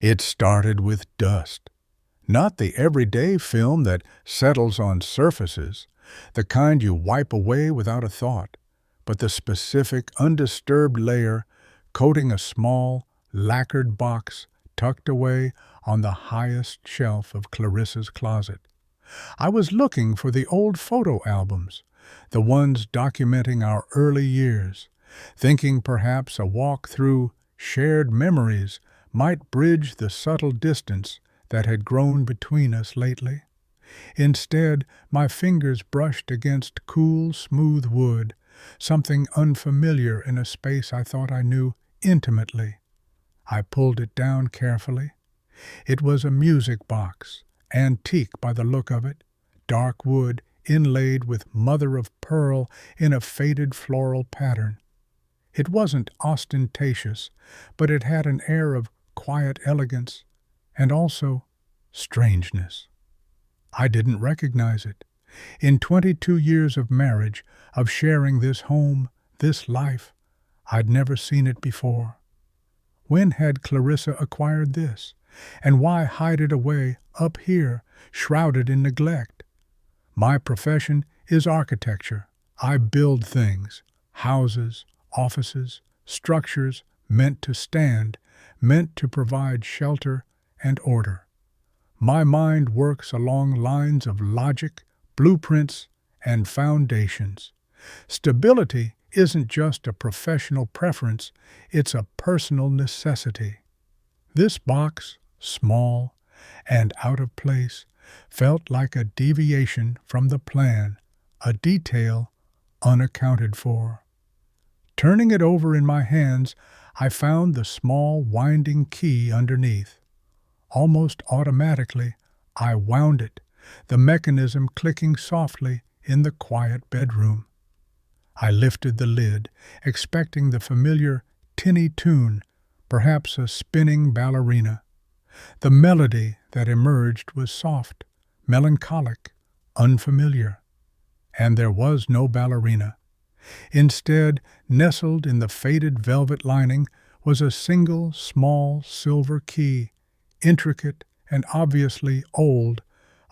It started with dust. Not the everyday film that settles on surfaces, the kind you wipe away without a thought, but the specific, undisturbed layer coating a small, lacquered box tucked away on the highest shelf of Clarissa's closet. I was looking for the old photo albums, the ones documenting our early years, thinking perhaps a walk through shared memories might bridge the subtle distance that had grown between us lately. Instead, my fingers brushed against cool, smooth wood, something unfamiliar in a space I thought I knew intimately. I pulled it down carefully. It was a music box, antique by the look of it, dark wood inlaid with mother-of-pearl in a faded floral pattern. It wasn't ostentatious, but it had an air of quiet elegance and also strangeness. I didn't recognize it. In 22 years of marriage, of sharing this home, this life, I'd never seen it before. When had Clarissa acquired this? And why hide it away up here, shrouded in neglect? My profession is architecture. I build things, houses, offices, structures meant to stand, meant to provide shelter and order. My mind works along lines of logic, blueprints, and foundations. Stability isn't just a professional preference, it's a personal necessity. This box, small and out of place, felt like a deviation from the plan, a detail unaccounted for. Turning it over in my hands, I found the small winding key underneath. Almost automatically, I wound it, the mechanism clicking softly in the quiet bedroom. I lifted the lid, expecting the familiar tinny tune, perhaps a spinning ballerina. The melody that emerged was soft, melancholic, unfamiliar. And there was no ballerina. Instead, nestled in the faded velvet lining, was a single, small silver key, intricate and obviously old,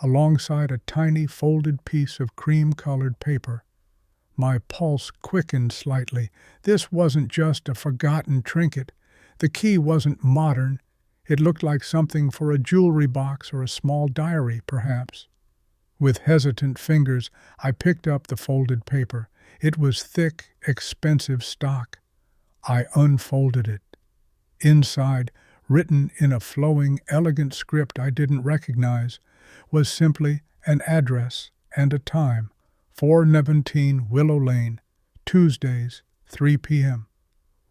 alongside a tiny folded piece of cream-colored paper. My pulse quickened slightly. This wasn't just a forgotten trinket. The key wasn't modern. It looked like something for a jewelry box or a small diary, perhaps. With hesitant fingers, I picked up the folded paper. It was thick, expensive stock. I unfolded it. Inside, written in a flowing, elegant script I didn't recognize, was simply an address and a time: 417 Willow Lane, Tuesdays, 3 p.m.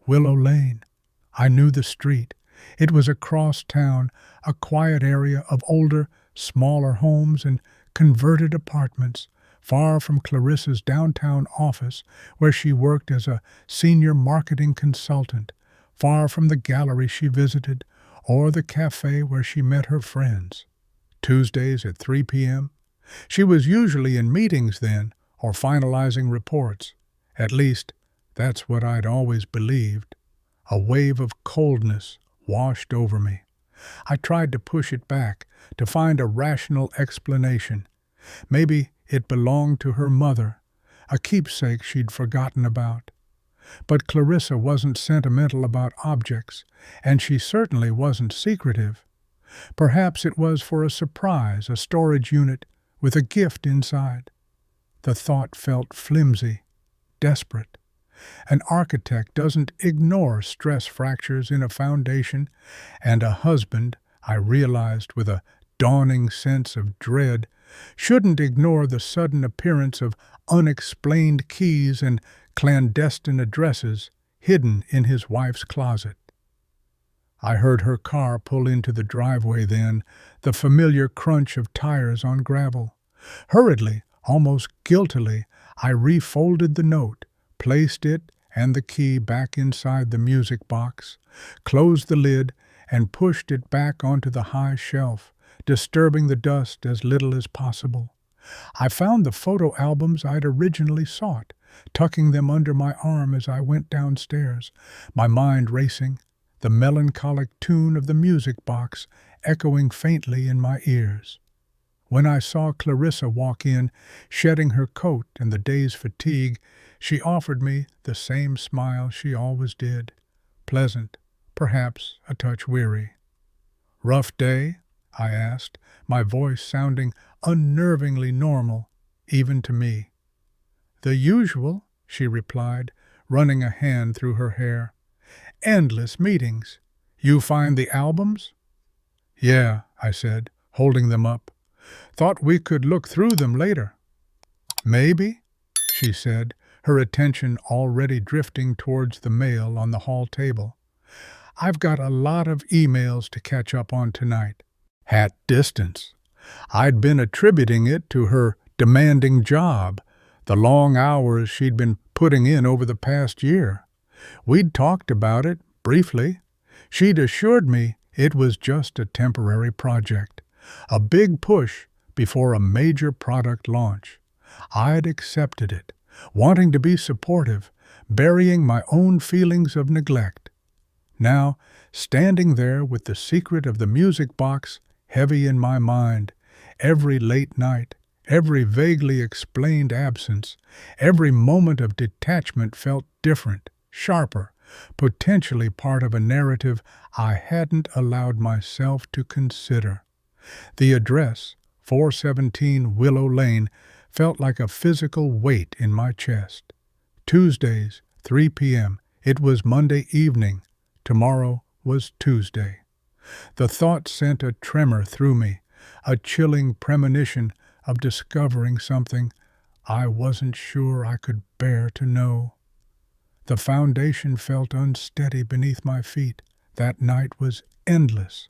Willow Lane. I knew the street. It was across town, a quiet area of older, smaller homes and converted apartments, far from Clarissa's downtown office where she worked as a senior marketing consultant, far from the gallery she visited or the cafe where she met her friends. Tuesdays at 3 p.m. She was usually in meetings then, or finalizing reports. At least, that's what I'd always believed. A wave of coldness washed over me. I tried to push it back, to find a rational explanation. Maybe it belonged to her mother, a keepsake she'd forgotten about. But Clarissa wasn't sentimental about objects, and she certainly wasn't secretive. Perhaps it was for a surprise, a storage unit with a gift inside. The thought felt flimsy, desperate. An architect doesn't ignore stress fractures in a foundation, and a husband, I realized with a dawning sense of dread, shouldn't ignore the sudden appearance of unexplained keys and clandestine addresses hidden in his wife's closet. I heard her car pull into the driveway then, the familiar crunch of tires on gravel. Hurriedly, almost guiltily, I refolded the note, placed it and the key back inside the music box, closed the lid, and pushed it back onto the high shelf, disturbing the dust as little as possible. I found the photo albums I'd originally sought, tucking them under my arm as I went downstairs, my mind racing, the melancholic tune of the music box echoing faintly in my ears. When I saw Clarissa walk in, shedding her coat and the day's fatigue, she offered me the same smile she always did, pleasant, perhaps a touch weary. "Rough day?" I asked, my voice sounding unnervingly normal, even to me. "The usual," she replied, running a hand through her hair. "Endless meetings. You find the albums?" "Yeah," I said, holding them up. "Thought we could look through them later." "Maybe," she said, her attention already drifting towards the mail on the hall table. "I've got a lot of emails to catch up on tonight." At distance. I'd been attributing it to her demanding job, the long hours she'd been putting in over the past year. We'd talked about it, briefly. She'd assured me it was just a temporary project, a big push before a major product launch. I'd accepted it, wanting to be supportive, burying my own feelings of neglect. Now, standing there with the secret of the music box heavy in my mind, every late night, every vaguely explained absence, every moment of detachment felt different, sharper, potentially part of a narrative I hadn't allowed myself to consider. The address, 417 Willow Lane, felt like a physical weight in my chest. Tuesdays, 3 p.m. It was Monday evening. Tomorrow was Tuesday. The thought sent a tremor through me, a chilling premonition of discovering something I wasn't sure I could bear to know. The foundation felt unsteady beneath my feet. That night was endless.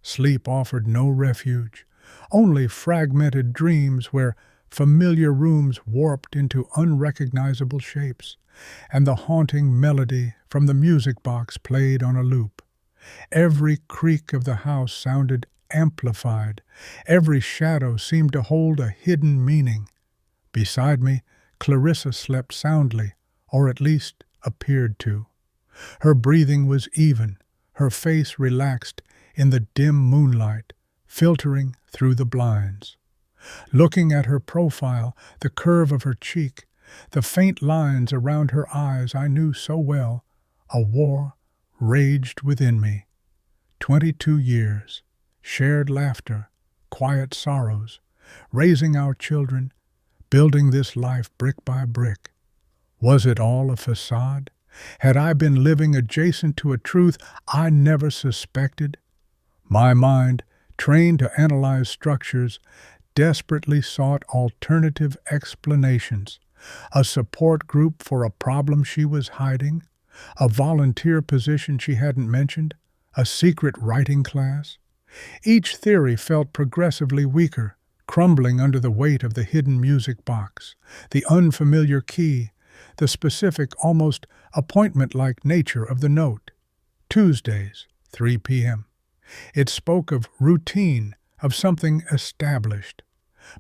Sleep offered no refuge, only fragmented dreams where familiar rooms warped into unrecognizable shapes, and the haunting melody from the music box played on a loop. Every creak of the house sounded amplified. Every shadow seemed to hold a hidden meaning. Beside me, Clarissa slept soundly, or at least appeared to. Her breathing was even, her face relaxed in the dim moonlight, filtering through the blinds. Looking at her profile, the curve of her cheek, the faint lines around her eyes I knew so well, a war raged within me. 22 years, shared laughter, quiet sorrows, raising our children, building this life brick by brick. Was it all a facade? Had I been living adjacent to a truth I never suspected? My mind, trained to analyze structures, desperately sought alternative explanations, a support group for a problem she was hiding, a volunteer position she hadn't mentioned, a secret writing class. Each theory felt progressively weaker, crumbling under the weight of the hidden music box, the unfamiliar key, the specific, almost appointment-like nature of the note. Tuesdays, 3 p.m. It spoke of routine, of something established.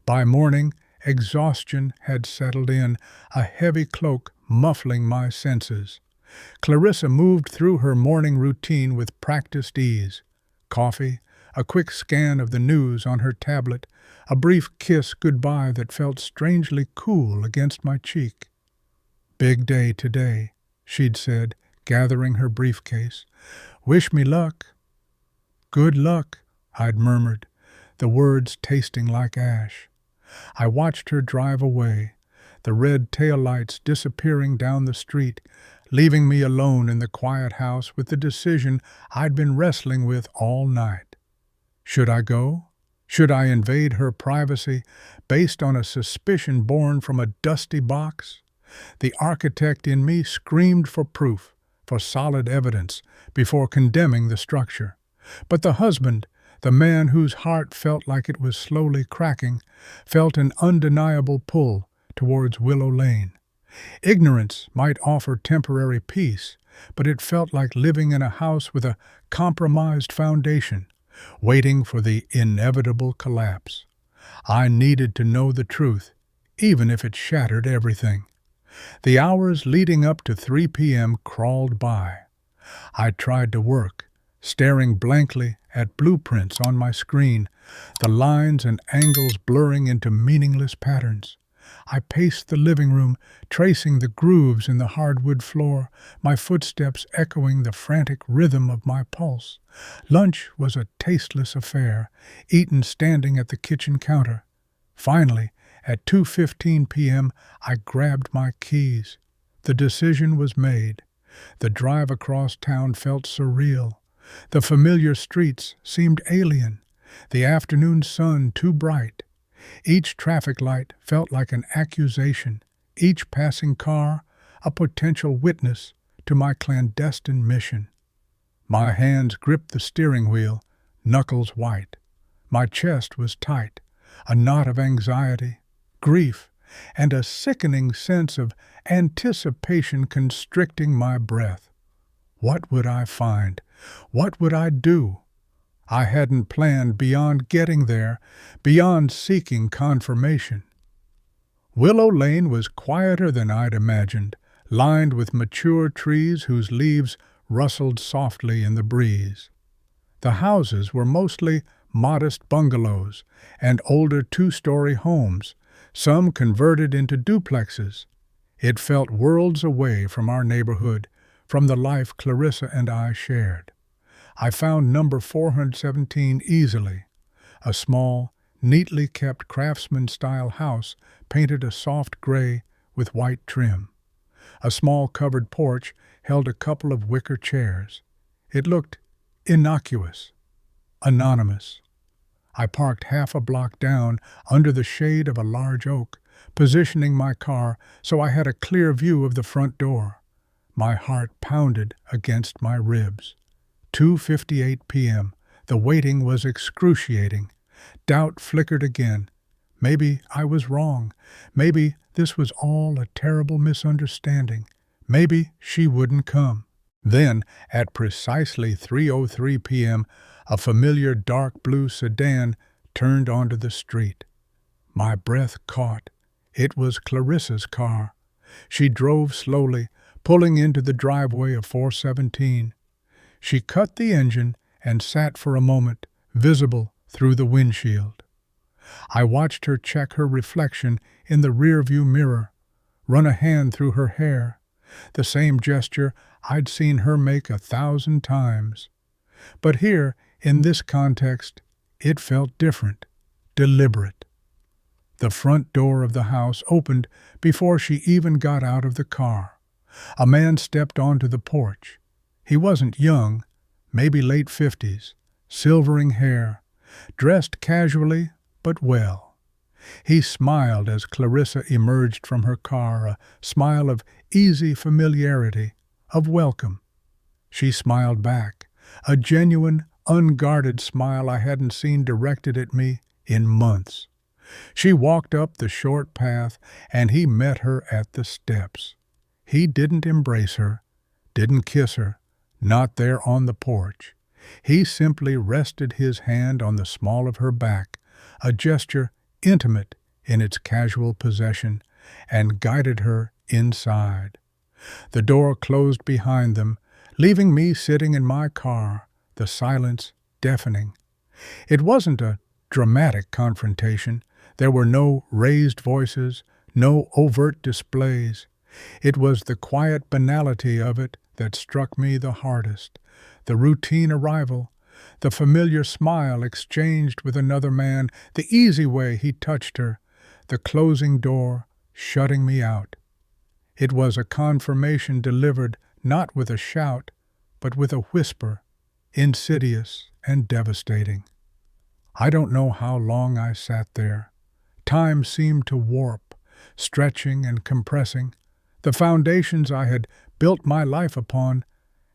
By morning, exhaustion had settled in, a heavy cloak muffling my senses. Clarissa moved through her morning routine with practiced ease. Coffee, a quick scan of the news on her tablet, a brief kiss goodbye that felt strangely cool against my cheek. "Big day today," she'd said, gathering her briefcase. "Wish me luck." "Good luck," I'd murmured, the words tasting like ash. I watched her drive away, the red taillights disappearing down the street, leaving me alone in the quiet house with the decision I'd been wrestling with all night. Should I go? Should I invade her privacy based on a suspicion born from a dusty box? The architect in me screamed for proof, for solid evidence, before condemning the structure. But the husband, the man whose heart felt like it was slowly cracking, felt an undeniable pull towards Willow Lane. Ignorance might offer temporary peace, but it felt like living in a house with a compromised foundation, waiting for the inevitable collapse. I needed to know the truth, even if it shattered everything. The hours leading up to 3 p.m. crawled by. I tried to work, staring blankly at blueprints on my screen, the lines and angles blurring into meaningless patterns. I paced the living room, tracing the grooves in the hardwood floor, my footsteps echoing the frantic rhythm of my pulse. Lunch was a tasteless affair, eaten standing at the kitchen counter. Finally, at 2:15 p.m., I grabbed my keys. The decision was made. The drive across town felt surreal. The familiar streets seemed alien, the afternoon sun too bright. Each traffic light felt like an accusation, each passing car a potential witness to my clandestine mission. My hands gripped the steering wheel, knuckles white. My chest was tight, a knot of anxiety, grief, and a sickening sense of anticipation constricting my breath. What would I find? What would I do? I hadn't planned beyond getting there, beyond seeking confirmation. Willow Lane was quieter than I'd imagined, lined with mature trees whose leaves rustled softly in the breeze. The houses were mostly modest bungalows and older two-story homes, some converted into duplexes. It felt worlds away from our neighborhood, from the life Clarissa and I shared. I found number 417 easily, a small, neatly kept craftsman-style house painted a soft gray with white trim. A small covered porch held a couple of wicker chairs. It looked innocuous, anonymous. I parked half a block down under the shade of a large oak, positioning my car so I had a clear view of the front door. My heart pounded against my ribs. 2:58 p.m. The waiting was excruciating. Doubt flickered again. Maybe I was wrong. Maybe this was all a terrible misunderstanding. Maybe she wouldn't come. Then, at precisely 3:03 p.m., a familiar dark blue sedan turned onto the street. My breath caught. It was Clarissa's car. She drove slowly, pulling into the driveway of 417. She cut the engine and sat for a moment, visible through the windshield. I watched her check her reflection in the rearview mirror, run a hand through her hair, the same gesture I'd seen her make 1,000 times. But here, in this context, it felt different, deliberate. The front door of the house opened before she even got out of the car. A man stepped onto the porch. He wasn't young, maybe late 50s, silvering hair, dressed casually but well. He smiled as Clarissa emerged from her car, a smile of easy familiarity, of welcome. She smiled back, a genuine, unguarded smile I hadn't seen directed at me in months. She walked up the short path, and he met her at the steps. He didn't embrace her, didn't kiss her, not there on the porch. He simply rested his hand on the small of her back, a gesture intimate in its casual possession, and guided her inside. The door closed behind them, leaving me sitting in my car, the silence deafening. It wasn't a dramatic confrontation. There were no raised voices, no overt displays. It was the quiet banality of it that struck me the hardest. The routine arrival, the familiar smile exchanged with another man, the easy way he touched her, the closing door, shutting me out. It was a confirmation delivered not with a shout, but with a whisper, insidious and devastating. I don't know how long I sat there. Time seemed to warp, stretching and compressing. The foundations I had built my life upon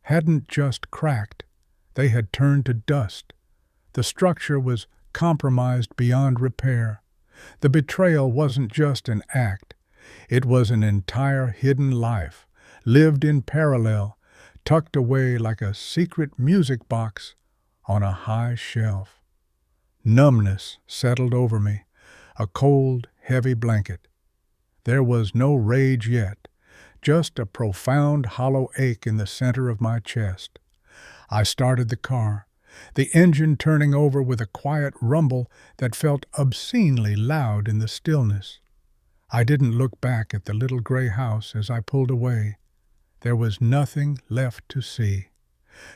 hadn't just cracked, they had turned to dust. The structure was compromised beyond repair. The betrayal wasn't just an act, it was an entire hidden life, lived in parallel, tucked away like a secret music box on a high shelf. Numbness settled over me, a cold, heavy blanket. There was no rage yet, just a profound hollow ache in the center of my chest. I started the car, the engine turning over with a quiet rumble that felt obscenely loud in the stillness. I didn't look back at the little gray house as I pulled away. There was nothing left to see.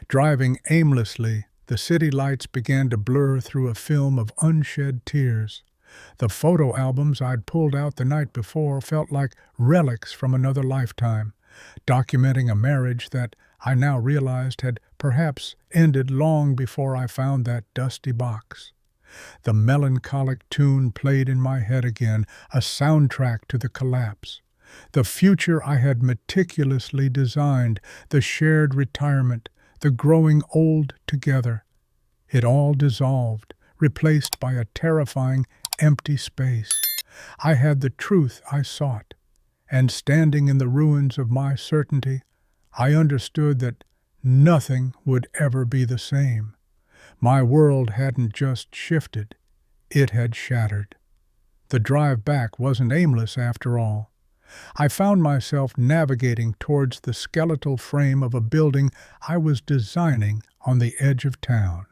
Driving aimlessly, the city lights began to blur through a film of unshed tears. The photo albums I'd pulled out the night before felt like relics from another lifetime, documenting a marriage that I now realized had perhaps ended long before I found that dusty box. The melancholic tune played in my head again, a soundtrack to the collapse. The future I had meticulously designed, the shared retirement, the growing old together. It all dissolved, replaced by a terrifying, empty space. I had the truth I sought, and standing in the ruins of my certainty, I understood that nothing would ever be the same. My world hadn't just shifted, it had shattered. The drive back wasn't aimless after all. I found myself navigating towards the skeletal frame of a building I was designing on the edge of town.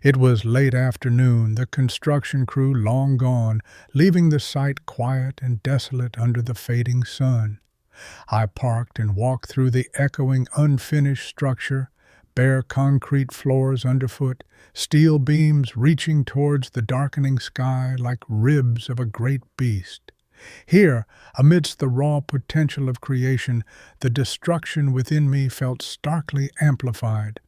It was late afternoon, the construction crew long gone, leaving the site quiet and desolate under the fading sun. I parked and walked through the echoing, unfinished structure, bare concrete floors underfoot, steel beams reaching towards the darkening sky like ribs of a great beast. Here, amidst the raw potential of creation, the destruction within me felt starkly amplified.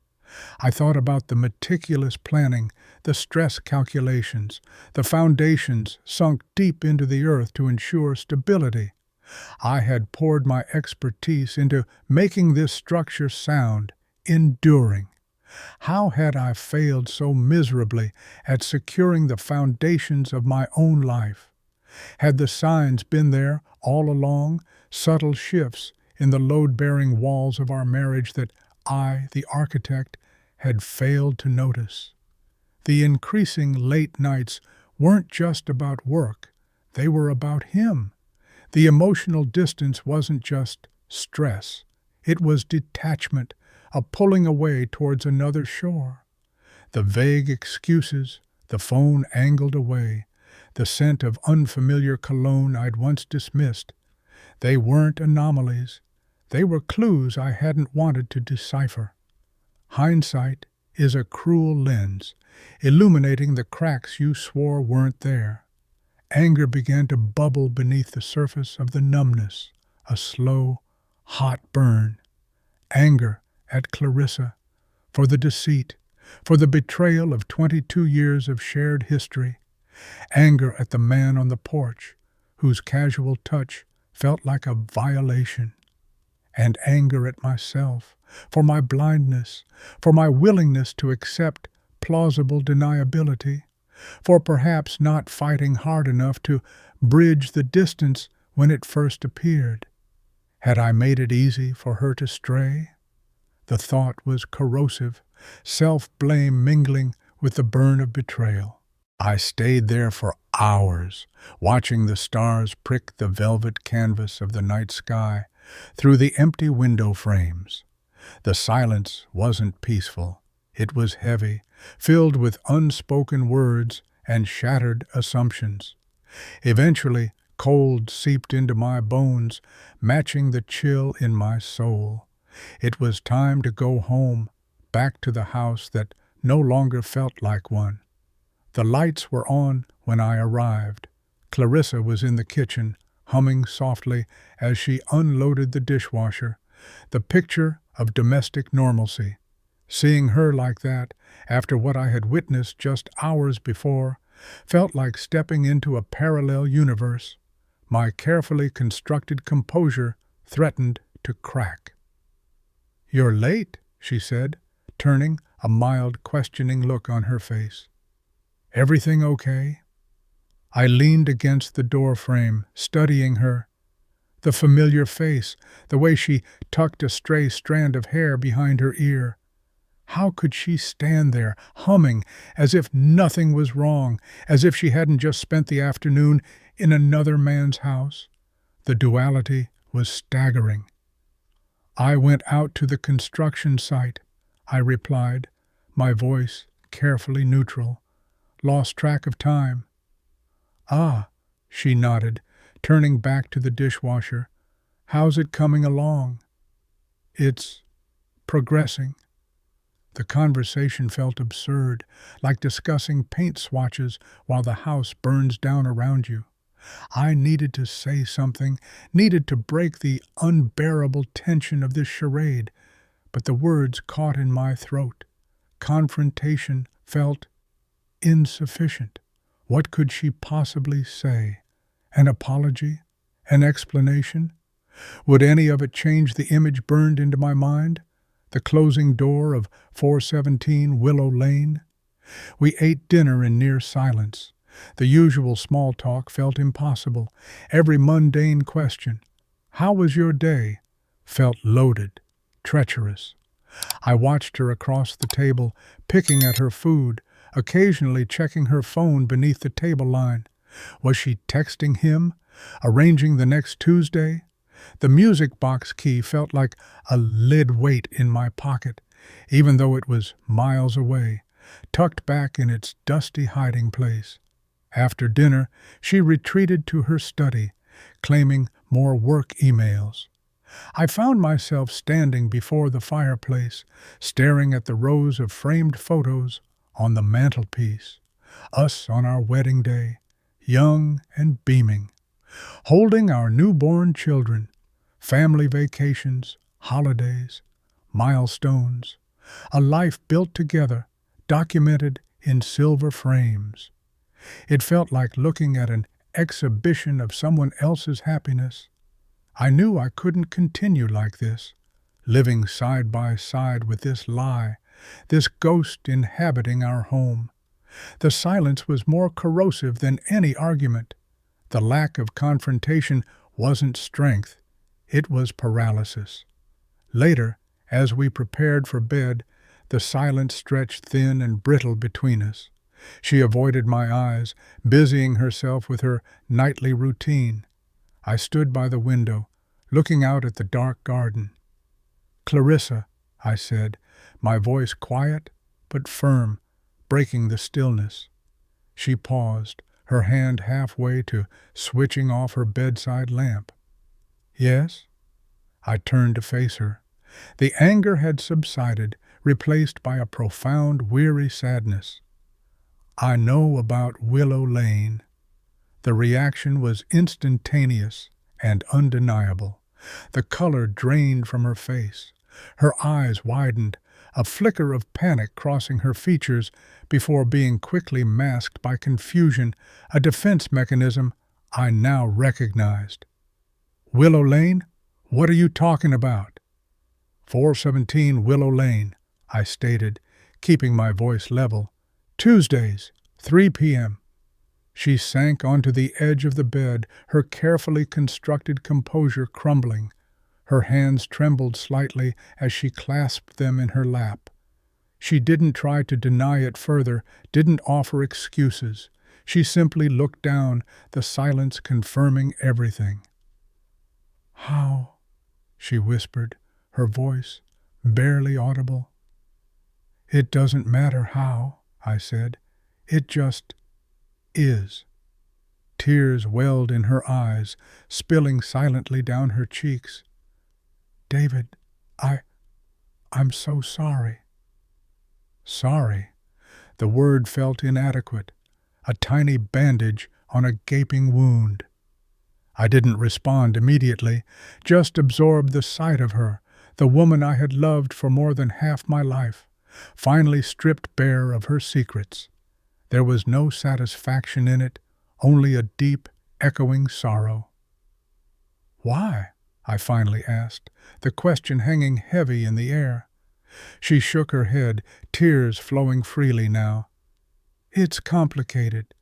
I thought about the meticulous planning, the stress calculations, the foundations sunk deep into the earth to ensure stability. I had poured my expertise into making this structure sound, enduring. How had I failed so miserably at securing the foundations of my own life? Had the signs been there all along, subtle shifts in the load-bearing walls of our marriage that I, the architect, had failed to notice? The increasing late nights weren't just about work, they were about him. The emotional distance wasn't just stress, it was detachment, a pulling away towards another shore. The vague excuses, the phone angled away, the scent of unfamiliar cologne I'd once dismissed, they weren't anomalies, they were clues I hadn't wanted to decipher. Hindsight is a cruel lens, illuminating the cracks you swore weren't there. Anger began to bubble beneath the surface of the numbness, a slow, hot burn. Anger at Clarissa, for the deceit, for the betrayal of 22 years of shared history. Anger at the man on the porch, whose casual touch felt like a violation. And anger at myself, for my blindness, for my willingness to accept plausible deniability, for perhaps not fighting hard enough to bridge the distance when it first appeared. Had I made it easy for her to stray? The thought was corrosive, self-blame mingling with the burn of betrayal. I stayed there for hours, watching the stars prick the velvet canvas of the night sky through the empty window frames. The silence wasn't peaceful. It was heavy, filled with unspoken words and shattered assumptions. Eventually, cold seeped into my bones, matching the chill in my soul. It was time to go home, back to the house that no longer felt like one. The lights were on when I arrived. Clarissa was in the kitchen, humming softly as she unloaded the dishwasher, the picture of domestic normalcy. Seeing her like that, after what I had witnessed just hours before, felt like stepping into a parallel universe. My carefully constructed composure threatened to crack. "You're late," she said, turning, a mild, questioning look on her face. "Everything okay?" I leaned against the doorframe, studying her. The familiar face, the way she tucked a stray strand of hair behind her ear. How could she stand there, humming, as if nothing was wrong, as if she hadn't just spent the afternoon in another man's house? The duality was staggering. "I went out to the construction site," I replied, my voice carefully neutral. "Lost track of time." "Ah," she nodded, turning back to the dishwasher. "How's it coming along?" "It's progressing." The conversation felt absurd, like discussing paint swatches while the house burns down around you. I needed to say something, needed to break the unbearable tension of this charade, but the words caught in my throat. Confrontation felt insufficient. What could she possibly say? An apology? An explanation? Would any of it change the image burned into my mind? The closing door of 417 Willow Lane? We ate dinner in near silence. The usual small talk felt impossible. Every mundane question, "How was your day?" felt loaded, treacherous. I watched her across the table, picking at her food, occasionally checking her phone beneath the table line. Was she texting him? Arranging the next Tuesday? The music box key felt like a lead weight in my pocket, even though it was miles away, tucked back in its dusty hiding place. After dinner, she retreated to her study, claiming more work emails. I found myself standing before the fireplace, staring at the rows of framed photos on the mantelpiece. Us on our wedding day, young and beaming, holding our newborn children, family vacations, holidays, milestones, a life built together, documented in silver frames. It felt like looking at an exhibition of someone else's happiness. I knew I couldn't continue like this, living side by side with this lie, this ghost inhabiting our home. The silence was more corrosive than any argument. The lack of confrontation wasn't strength, it was paralysis. Later, as we prepared for bed, the silence stretched thin and brittle between us. She avoided my eyes, busying herself with her nightly routine. I stood by the window, looking out at the dark garden. "Clarissa," I said, my voice quiet but firm, breaking the stillness. She paused, her hand halfway to switching off her bedside lamp. "Yes?" I turned to face her. The anger had subsided, replaced by a profound, weary sadness. "I know about Willow Lane." The reaction was instantaneous and undeniable. The color drained from her face. Her eyes widened, a flicker of panic crossing her features before being quickly masked by confusion, a defense mechanism I now recognized. "Willow Lane? What are you talking about?" 417 Willow Lane, I stated, keeping my voice level. "Tuesdays, 3 p.m. She sank onto the edge of the bed, her carefully constructed composure crumbling. Her hands trembled slightly as she clasped them in her lap. She didn't try to deny it further, didn't offer excuses. She simply looked down, the silence confirming everything. "How?" she whispered, her voice barely audible. "It doesn't matter how," I said. "It just is." Tears welled in her eyes, spilling silently down her cheeks. "David, I'm so sorry." Sorry. The word felt inadequate, a tiny bandage on a gaping wound. I didn't respond immediately, just absorbed the sight of her, the woman I had loved for more than half my life, finally stripped bare of her secrets. There was no satisfaction in it, only a deep, echoing sorrow. "Why?" I finally asked, the question hanging heavy in the air. She shook her head, tears flowing freely now. "It's complicated.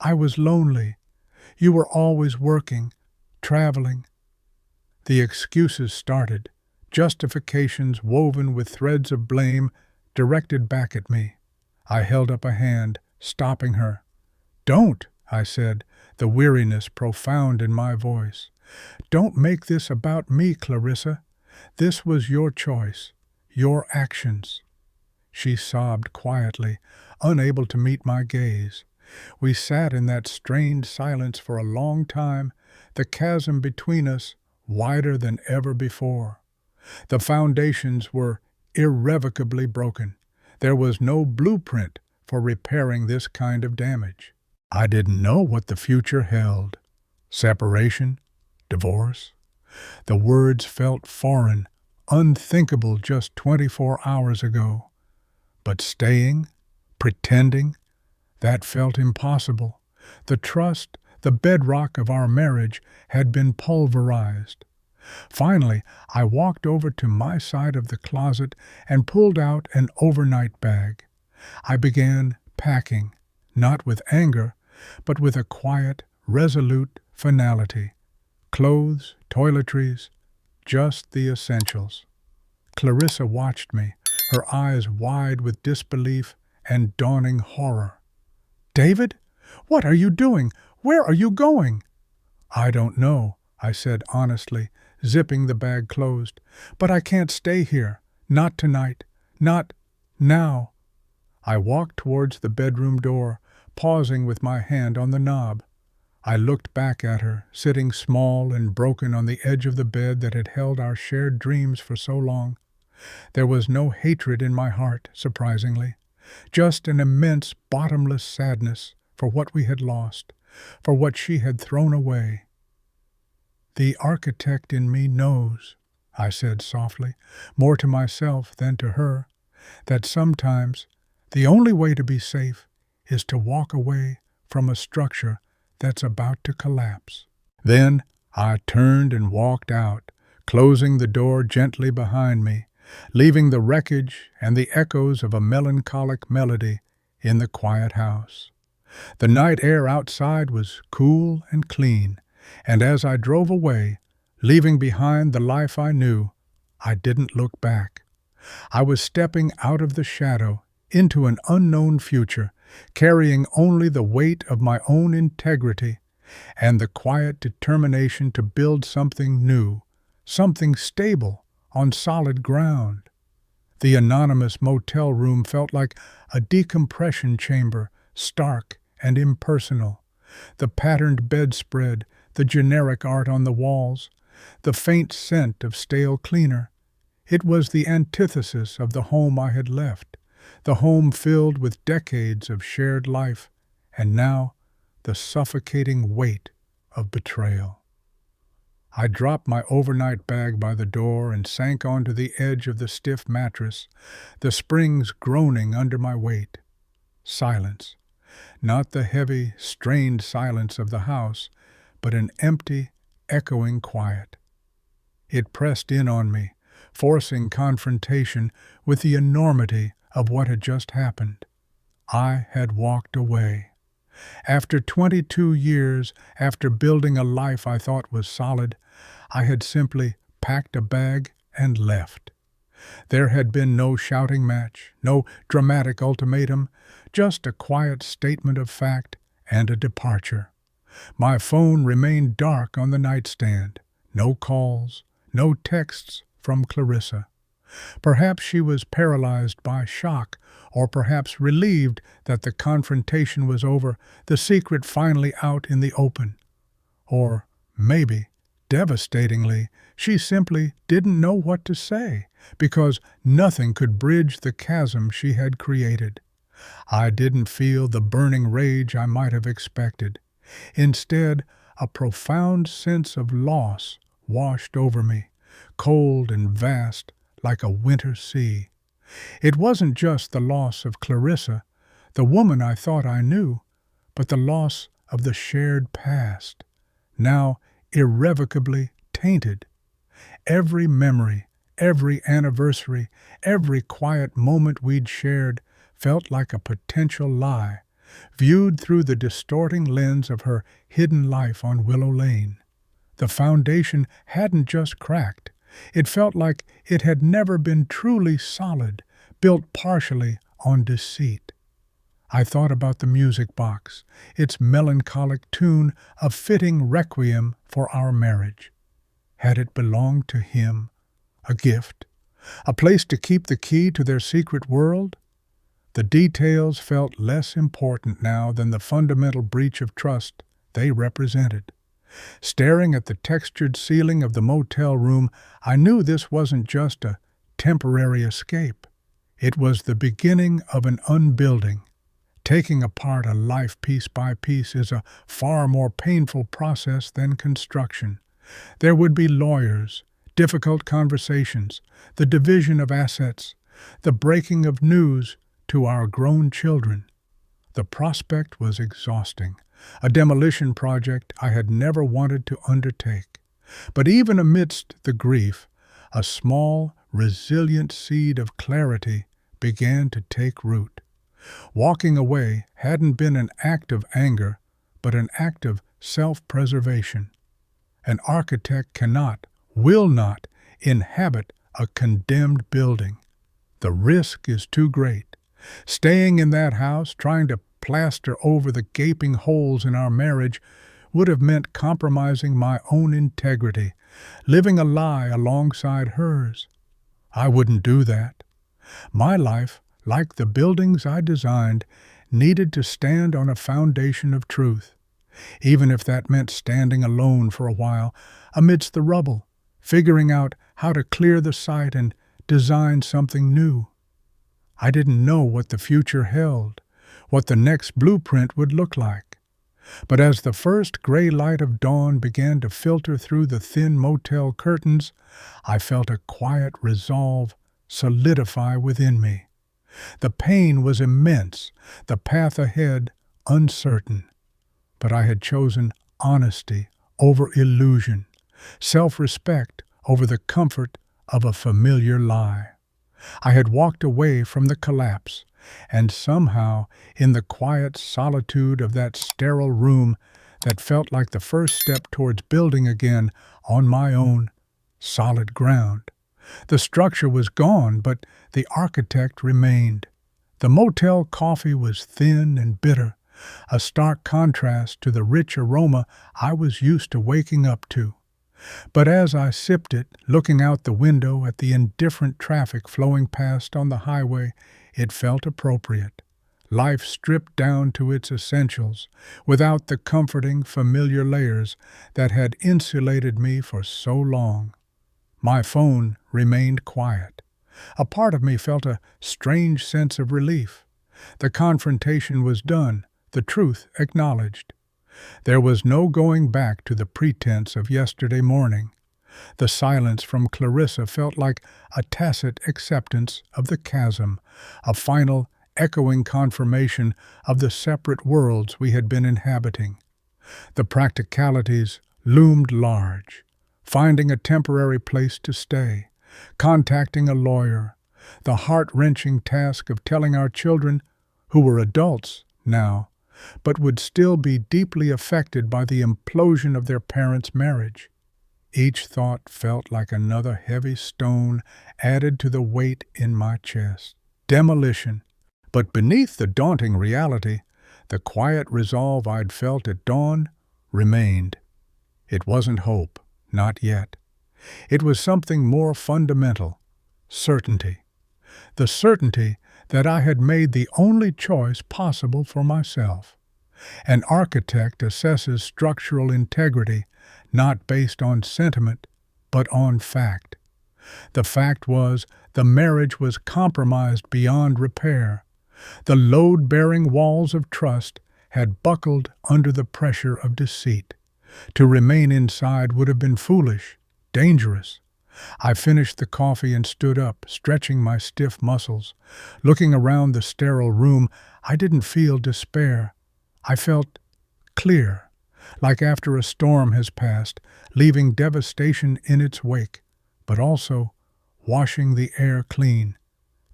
I was lonely. You were always working, traveling." The excuses started, justifications woven with threads of blame directed back at me. I held up a hand, stopping her. "Don't," I said, the weariness profound in my voice. "Don't make this about me, Clarissa. This was your choice, your actions." She sobbed quietly, unable to meet my gaze. We sat in that strained silence for a long time, the chasm between us wider than ever before. The foundations were irrevocably broken. There was no blueprint for repairing this kind of damage. I didn't know what the future held. Separation? Divorce? The words felt foreign, unthinkable just 24 hours ago. But staying, pretending, that felt impossible. The trust, the bedrock of our marriage, had been pulverized. Finally, I walked over to my side of the closet and pulled out an overnight bag. I began packing, not with anger, but with a quiet, resolute finality. Clothes, toiletries, just the essentials. Clarissa watched me, her eyes wide with disbelief and dawning horror. "David, what are you doing? Where are you going?" "I don't know," I said honestly, zipping the bag closed. "But I can't stay here. Not tonight. Not now." I walked towards the bedroom door, pausing with my hand on the knob. I looked back at her, sitting small and broken on the edge of the bed that had held our shared dreams for so long. There was no hatred in my heart, surprisingly, just an immense, bottomless sadness for what we had lost, for what she had thrown away. "The architect in me knows," I said softly, more to myself than to her, "that sometimes the only way to be safe is to walk away from a structure that's about to collapse." Then I turned and walked out, closing the door gently behind me, leaving the wreckage and the echoes of a melancholic melody in the quiet house. The night air outside was cool and clean, and as I drove away, leaving behind the life I knew, I didn't look back. I was stepping out of the shadow into an unknown future, carrying only the weight of my own integrity and the quiet determination to build something new, something stable, on solid ground. The anonymous motel room felt like a decompression chamber, stark and impersonal. The patterned bedspread, the generic art on the walls, the faint scent of stale cleaner. It was the antithesis of the home I had left, the home filled with decades of shared life, and now the suffocating weight of betrayal. I dropped my overnight bag by the door and sank onto the edge of the stiff mattress, the springs groaning under my weight. Silence. Not the heavy, strained silence of the house, but an empty, echoing quiet. It pressed in on me, forcing confrontation with the enormity of what had just happened. I had walked away. After 22 years, after building a life I thought was solid, I had simply packed a bag and left. There had been no shouting match, no dramatic ultimatum, just a quiet statement of fact and a departure. My phone remained dark on the nightstand. No calls, no texts from Clarissa. Perhaps she was paralyzed by shock, or perhaps relieved that the confrontation was over, the secret finally out in the open. Or maybe, devastatingly, she simply didn't know what to say, because nothing could bridge the chasm she had created. I didn't feel the burning rage I might have expected. Instead, a profound sense of loss washed over me, cold and vast, like a winter sea. It wasn't just the loss of Clarissa, the woman I thought I knew, but the loss of the shared past, now irrevocably tainted. Every memory, every anniversary, every quiet moment we'd shared felt like a potential lie, viewed through the distorting lens of her hidden life on Willow Lane. The foundation hadn't just cracked. It felt like it had never been truly solid, built partially on deceit. I thought about the music box, its melancholic tune, a fitting requiem for our marriage. Had it belonged to him? A gift? A place to keep the key to their secret world? The details felt less important now than the fundamental breach of trust they represented. Staring at the textured ceiling of the motel room, I knew this wasn't just a temporary escape. It was the beginning of an unbuilding. Taking apart a life piece by piece is a far more painful process than construction. There would be lawyers, difficult conversations, the division of assets, the breaking of news to our grown children. The prospect was exhausting, a demolition project I had never wanted to undertake. But even amidst the grief, a small, resilient seed of clarity began to take root. Walking away hadn't been an act of anger, but an act of self-preservation. An architect cannot, will not, inhabit a condemned building. The risk is too great. Staying in that house, trying to plaster over the gaping holes in our marriage, would have meant compromising my own integrity, living a lie alongside hers. I wouldn't do that. My life, like the buildings I designed, needed to stand on a foundation of truth, even if that meant standing alone for a while, amidst the rubble, figuring out how to clear the site and design something new. I didn't know what the future held, what the next blueprint would look like. But as the first gray light of dawn began to filter through the thin motel curtains, I felt a quiet resolve solidify within me. The pain was immense, the path ahead uncertain. But I had chosen honesty over illusion, self-respect over the comfort of a familiar lie. I had walked away from the collapse, and somehow, in the quiet solitude of that sterile room that felt like the first step towards building again on my own solid ground. The structure was gone, but the architect remained. The motel coffee was thin and bitter, a stark contrast to the rich aroma I was used to waking up to. But as I sipped it, looking out the window at the indifferent traffic flowing past on the highway, it felt appropriate. Life stripped down to its essentials, without the comforting, familiar layers that had insulated me for so long. My phone remained quiet. A part of me felt a strange sense of relief. The confrontation was done, the truth acknowledged. There was no going back to the pretense of yesterday morning. The silence from Clarissa felt like a tacit acceptance of the chasm, a final, echoing confirmation of the separate worlds we had been inhabiting. The practicalities loomed large. Finding a temporary place to stay, contacting a lawyer, the heart-wrenching task of telling our children, who were adults now, but would still be deeply affected by the implosion of their parents' marriage. Each thought felt like another heavy stone added to the weight in my chest. Demolition. But beneath the daunting reality, the quiet resolve I'd felt at dawn remained. It wasn't hope. Not yet. It was something more fundamental, certainty. The certainty that I had made the only choice possible for myself. An architect assesses structural integrity not based on sentiment, but on fact. The fact was, the marriage was compromised beyond repair. The load-bearing walls of trust had buckled under the pressure of deceit. To remain inside would have been foolish, dangerous. I finished the coffee and stood up, stretching my stiff muscles. Looking around the sterile room, I didn't feel despair. I felt clear, like after a storm has passed, leaving devastation in its wake, but also washing the air clean.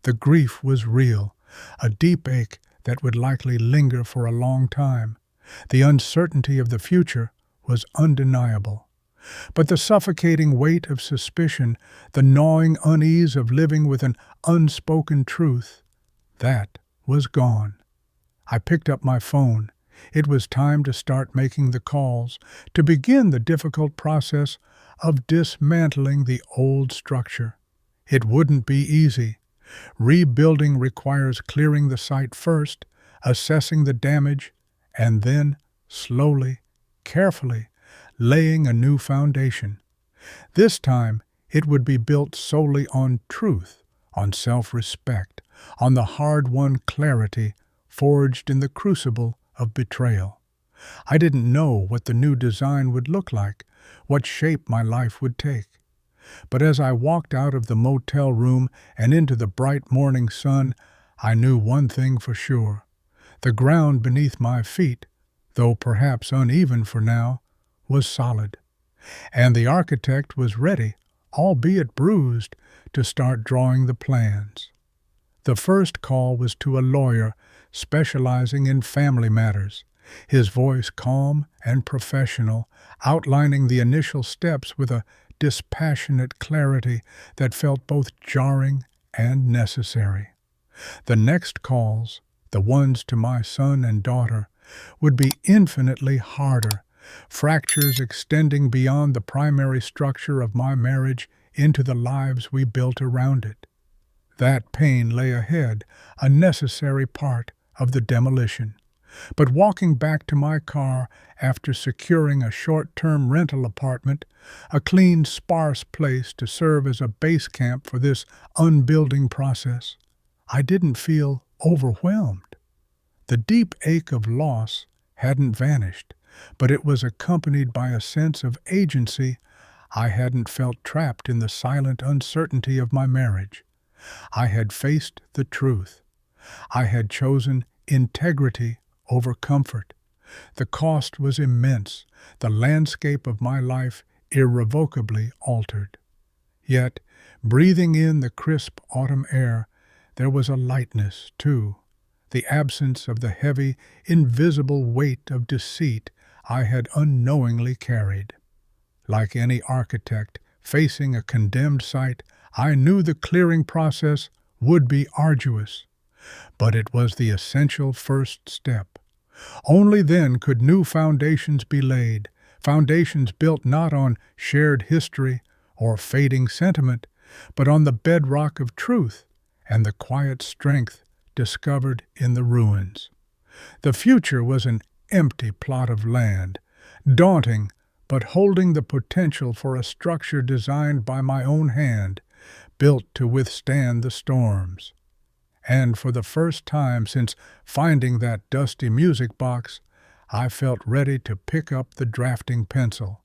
The grief was real, a deep ache that would likely linger for a long time. The uncertainty of the future was undeniable. But the suffocating weight of suspicion, the gnawing unease of living with an unspoken truth, that was gone. I picked up my phone. It was time to start making the calls, to begin the difficult process of dismantling the old structure. It wouldn't be easy. Rebuilding requires clearing the site first, assessing the damage, and then, slowly, carefully, laying a new foundation. This time, it would be built solely on truth, on self-respect, on the hard-won clarity forged in the crucible of betrayal. I didn't know what the new design would look like, what shape my life would take. But as I walked out of the motel room and into the bright morning sun, I knew one thing for sure. The ground beneath my feet, though perhaps uneven for now, was solid. And the architect was ready, albeit bruised, to start drawing the plans. The first call was to a lawyer specializing in family matters, his voice calm and professional, outlining the initial steps with a dispassionate clarity that felt both jarring and necessary. The next calls, the ones to my son and daughter, would be infinitely harder, fractures extending beyond the primary structure of my marriage into the lives we built around it. That pain lay ahead, a necessary part of the demolition. But walking back to my car after securing a short-term rental apartment, a clean, sparse place to serve as a base camp for this unbuilding process, I didn't feel overwhelmed. The deep ache of loss hadn't vanished, but it was accompanied by a sense of agency. I hadn't felt trapped in the silent uncertainty of my marriage. I had faced the truth. I had chosen integrity over comfort. The cost was immense, the landscape of my life irrevocably altered. Yet, breathing in the crisp autumn air, there was a lightness, too, the absence of the heavy, invisible weight of deceit I had unknowingly carried. Like any architect facing a condemned site, I knew the clearing process would be arduous, but it was the essential first step. Only then could new foundations be laid, foundations built not on shared history or fading sentiment, but on the bedrock of truth and the quiet strength discovered in the ruins. The future was an empty plot of land, daunting but holding the potential for a structure designed by my own hand, built to withstand the storms. And for the first time since finding that dusty music box, I felt ready to pick up the drafting pencil.